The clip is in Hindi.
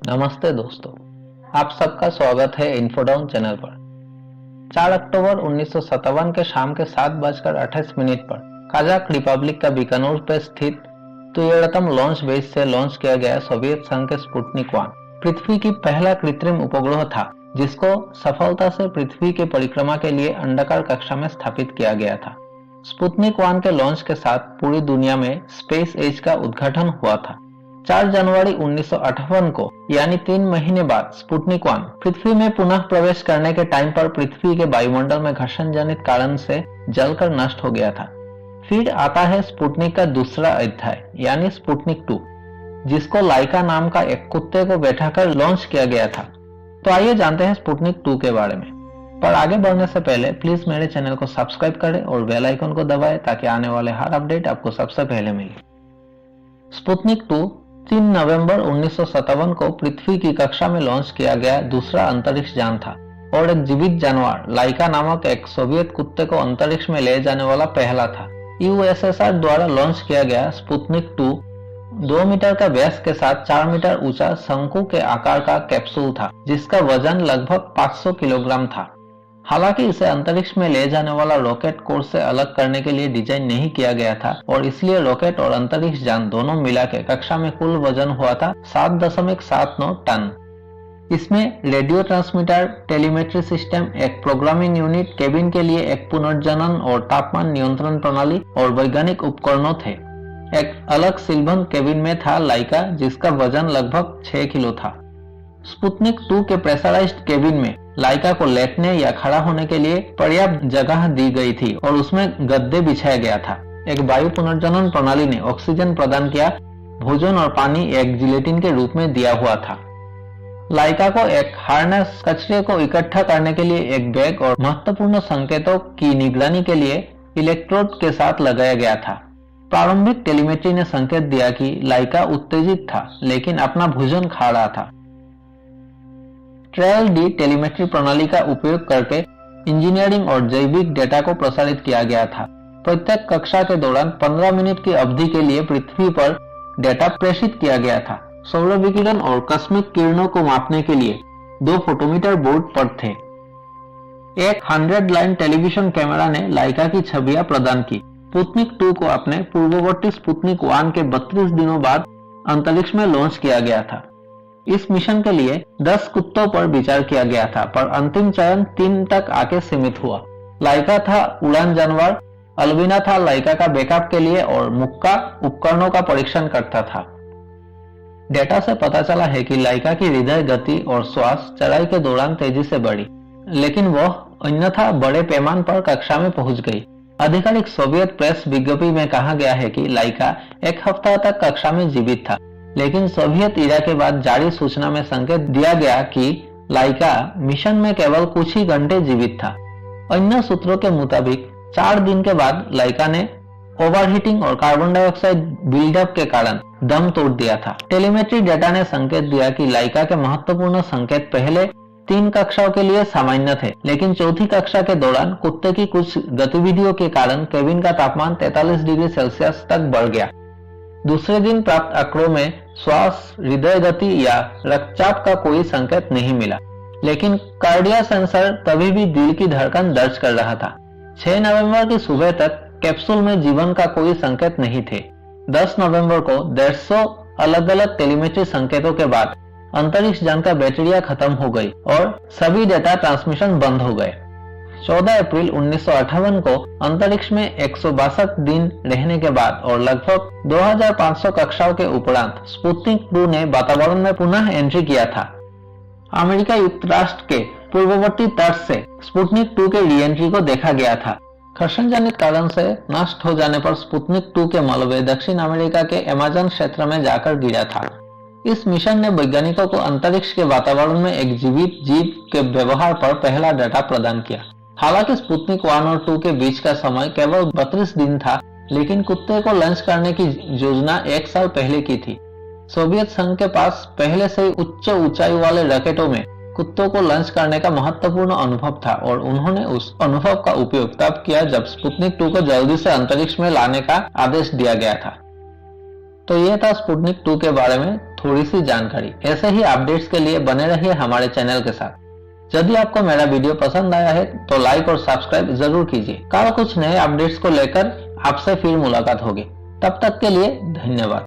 नमस्ते दोस्तों, आप सबका स्वागत है इन्फोडाउन चैनल पर। 4 अक्टूबर 1957 के शाम के 7:28 पर काजाक रिपब्लिक का बीकानेर पर स्थित तुयरतम लॉन्च बेस से लॉन्च किया गया सोवियत संघ के स्पुतनिक 1 पृथ्वी की पहला कृत्रिम उपग्रह था, जिसको सफलता से पृथ्वी की परिक्रमा के लिए अंडाकार कक्षा में स्थापित किया गया था। स्पुतनिक 1 के लॉन्च के साथ पूरी दुनिया में स्पेस एज का उद्घाटन हुआ था। 4 जनवरी 1958 को यानी 3 महीने बाद स्पुतनिक 1 पृथ्वी में पुनः प्रवेश करने के टाइम पर पृथ्वी के वायुमंडल में घर्षण जनित कारण से जलकर नष्ट हो गया था। फिर आता है स्पुतनिक का दूसरा अध्याय यानी स्पुतनिक 2, जिसको लाइका नाम का एक कुत्ते को बैठाकर लॉन्च किया गया था। तो आइए जानते हैं स्पुतनिक 2 के बारे में। पर आगे बढ़ने से पहले प्लीज मेरे चैनल को सब्सक्राइब करें और बेल आइकन को दबाएं ताकि आने वाले हर अपडेट आपको सबसे पहले मिले। स्पुतनिक 2 3 नवंबर 1957 को पृथ्वी की कक्षा में लॉन्च किया गया दूसरा अंतरिक्ष यान था और एक जीवित जानवर लाइका नामक एक सोवियत कुत्ते को अंतरिक्ष में ले जाने वाला पहला था। यूएसएसआर द्वारा लॉन्च किया गया स्पुतनिक 2 2 मीटर का व्यास के साथ 4 मीटर ऊंचा शंकु के आकार का कैप्सूल था, जिसका वजन लगभग 500 किलोग्राम था। हालांकि इसे अंतरिक्ष में ले जाने वाला रॉकेट कोर से अलग करने के लिए डिजाइन नहीं किया गया था और इसलिए रॉकेट और अंतरिक्ष यान दोनों मिला के कक्षा में कुल वजन हुआ था 7.79 टन। इसमें रेडियो ट्रांसमीटर, टेलीमेट्री सिस्टम, एक प्रोग्रामिंग यूनिट, केबिन के लिए एक पुनर्जनन और तापमान नियंत्रण प्रणाली और वैज्ञानिक उपकरणों थे। एक अलग सीलबंद केबिन में था लाइका, जिसका वजन लगभग 6 किलो था। स्पुतनिक 2 के प्रेशराइज्ड केबिन में लाइका को लेटने या खड़ा होने के लिए पर्याप्त जगह दी गई थी और उसमें गद्दे बिछाया गया था। एक वायु पुनर्जनन प्रणाली ने ऑक्सीजन प्रदान किया। भोजन और पानी एक जिलेटिन के रूप में दिया हुआ था। लाइका को एक हार्नेस, कचरे को इकट्ठा करने के लिए एक बैग और महत्वपूर्ण संकेतों की निगरानी के लिए इलेक्ट्रोड के साथ लगाया गया था। प्रारंभिक टेलीमेट्री ने संकेत दिया कि लाइका उत्तेजित था, लेकिन अपना भोजन खा रहा था। ट्रेल डी टेलीमेट्री प्रणाली का उपयोग करके इंजीनियरिंग और जैविक डेटा को प्रसारित किया गया था। प्रत्येक कक्षा के दौरान 15 मिनट की अवधि के लिए पृथ्वी पर डेटा प्रेषित किया गया था। सौर विकिरण और कॉस्मिक किरणों को मापने के लिए 2 फोटोमीटर बोर्ड पर थे। एक 100 लाइन टेलीविजन कैमरा ने लाइका की छवियां प्रदान की। स्पुतनिक 2 को अपने पूर्ववर्ती स्पुतनिक 1 के 32 दिनों बाद अंतरिक्ष में लॉन्च किया गया था। इस मिशन के लिए 10 कुत्तों पर विचार किया गया था, पर अंतिम चयन 3 तक आके सीमित हुआ। लाइका था उड़ान जानवर, अल्बिना था लाइका का बैकअप के लिए और मुक्का उपकरणों का परीक्षण करता था। डेटा से पता चला है कि लाइका की हृदय गति और श्वास चढ़ाई के दौरान तेजी से बढ़ी, लेकिन वह अन्यथा बड़े पैमाने पर कक्षा में पहुंच गई। आधिकारिक सोवियत प्रेस विज्ञप्ति में कहा गया है कि लाइका 1 हफ्ता तक कक्षा में जीवित था, लेकिन सोवियत इरा के बाद जारी सूचना में संकेत दिया गया कि लाइका मिशन में केवल कुछ ही घंटे जीवित था। अन्य सूत्रों के मुताबिक 4 दिन के बाद लाइका ने ओवरहीटिंग और कार्बन डाइऑक्साइड बिल्डअप के कारण दम तोड़ दिया था। टेलीमेट्री डेटा ने संकेत दिया कि लाइका के महत्वपूर्ण संकेत पहले 3 कक्षाओं के लिए सामान्य थे, लेकिन चौथी कक्षा के दौरान कुत्ते की कुछ गतिविधियों के कारण केबिन का तापमान 43 डिग्री सेल्सियस तक बढ़ गया। दूसरे दिन प्राप्त आंकड़ों में श्वास, हृदय गति या रक्तचाप का कोई संकेत नहीं मिला, लेकिन कार्डिया सेंसर तभी भी दिल की धड़कन दर्ज कर रहा था। 6 नवंबर की सुबह तक कैप्सूल में जीवन का कोई संकेत नहीं थे। 10 नवंबर को 150 अलग अलग टेलीमेट्री संकेतों के बाद अंतरिक्ष यान का बैटरियां खत्म हो गई और सभी डेटा ट्रांसमिशन बंद हो गए। 14 अप्रैल 1958 को अंतरिक्ष में 162 दिन रहने के बाद और लगभग 2500 कक्षाओं के उपरांत स्पुतनिक 2 ने वातावरण में पुनः एंट्री किया था। अमेरिका युक्त राष्ट्र के पूर्ववर्ती तट से स्पुतनिक 2 के री एंट्री को देखा गया था। घर्षण जनित कारण से नष्ट हो जाने पर स्पुतनिक 2 के मलबे दक्षिण अमेरिका के अमेज़न क्षेत्र में जाकर गिरा था। इस मिशन ने वैज्ञानिकों को अंतरिक्ष के वातावरण में एक जीवित जीव के व्यवहार पर पहला डेटा प्रदान किया। हालांकि स्पुतनिक 1 और 2 के बीच का समय केवल 32 दिन था, लेकिन कुत्ते को लॉन्च करने की योजना 1 साल पहले की थी। सोवियत संघ के पास पहले से ही उच्च ऊंचाई वाले रॉकेटों में कुत्तों को लॉन्च करने का महत्वपूर्ण अनुभव था और उन्होंने उस अनुभव का उपयोग तब किया जब स्पुतनिक 2 को जल्दी से अंतरिक्ष में लाने का आदेश दिया गया था। तो यह था स्पुतनिक 2 के बारे में थोड़ी सी जानकारी। ऐसे ही अपडेट्स के लिए बने रहिए हमारे चैनल के साथ। यदि आपको मेरा वीडियो पसंद आया है तो लाइक और सब्सक्राइब जरूर कीजिए। कल कुछ नए अपडेट्स को लेकर आपसे फिर मुलाकात होगी। तब तक के लिए धन्यवाद।